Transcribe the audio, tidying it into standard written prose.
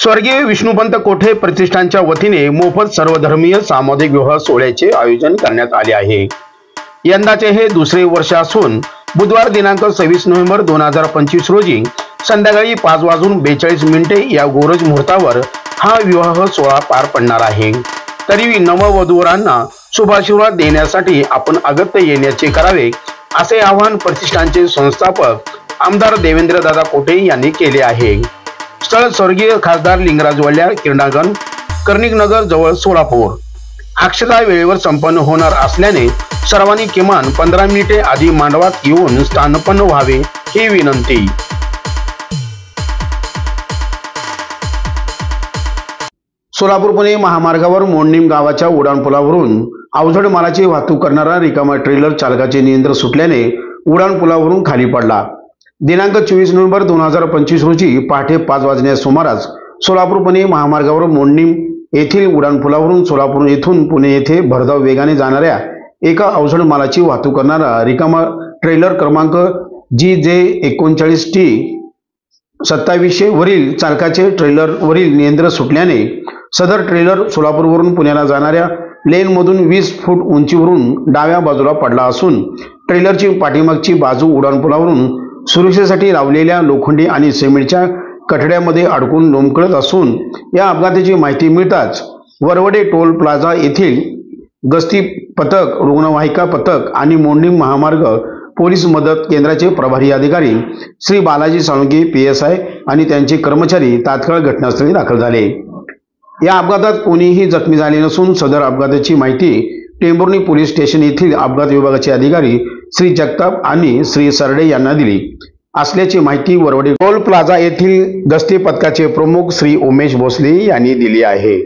स्वर्गीय विष्णुपंत कोठे प्रतिष्ठानच्या वतीने मोफत सर्वधर्मीय सामाजिक विवाह सोहळ्याचे आयोजन करण्यात आले आहे। यंदाचे हे दुसरे वर्ष असून बुधवार दिनांक 26 नोव्हेंबर 2025 रोजी संध्याकाळी 5:42 या गोरज मुहूर्तावर हा विवाह सोहळा पार पडणार आहे। तरीही नववधूवरांना शुभाशीर्वाद देण्यासाठी आपण अगत्य येण्याचे करावे असे आवाहन प्रतिष्ठानचे संस्थापक आमदार देवेंद्रदादा कोठे यांनी केले आहे। स्थळ स्वर्गीय खासदार लिंगराज वल्ल्या किरणागण कर्णिकनगर जवळ सोलापूर। अक्षता वेळेवर संपन्न होणार असल्याने सर्वांनी किमान 15 मिनिटे आधी मांडवात येऊन स्थानपन्न व्हावे ही विनंती। सोलापूर पुणे महामार्गावर मोडणीम गावाच्या उड्डाणपुलावरून अवजड मालाची वाहतूक करणारा रिकामा ट्रेलर चालकाचे नियंत्रण सुटल्याने उड्डाणपुलावरून खाली पडला। दिनांक 24 नोव्हेंबर 2025 रोजी पहाटे 5 वाजण्याच्या सुमारास सोलापूर पुणे महामार्गावर मोडणीम येथील उड्डाणपुलावरून सोलापूर येथून पुणे येथे भरधाव वेगाने जाणाऱ्या एका अवजड मालाची वाहतूक करणारा रिकामा ट्रेलर क्रमांक GJ39T 2700 वरील चालकाचे ट्रेलरवरील नियंत्रण सुटल्याने सदर ट्रेलर सोलापूरवरून पुण्याला जाणाऱ्या लेनमधून 20 फूट उंचीवरून डाव्या बाजूला पडला असून ट्रेलरची पाठीमागची बाजू उड्डाणपुलावरून सुरक्षेसाठी लावलेल्या लोखंडी आणि सिमेंटच्या कठड्यामध्ये अडकून लोंबकळत असून या अपघाताची माहिती मिळताच वरवडे टोल प्लाझा येथील गस्ती पथक, रुग्णवाहिका पथक आणि मोडणीम महामार्ग पोलीस मदत केंद्राचे प्रभारी अधिकारी श्री बालाजी साळुंखे PSI आणि त्यांचे कर्मचारी तात्काळ घटनास्थळी दाखल झाले। या अपघातात कोणीही जखमी झाले नसून सदर अपघाताची माहिती टेंभुर्णी पोलीस स्टेशन येथील अपघात विभागाचे अधिकारी श्री जगताप आणि श्री सरडे यांना दिली असल्याची माहिती वरवडे टोल प्लाझा येथील गस्ती पथकाचे प्रमुख श्री उमेश भोसले यांनी दिली आहे।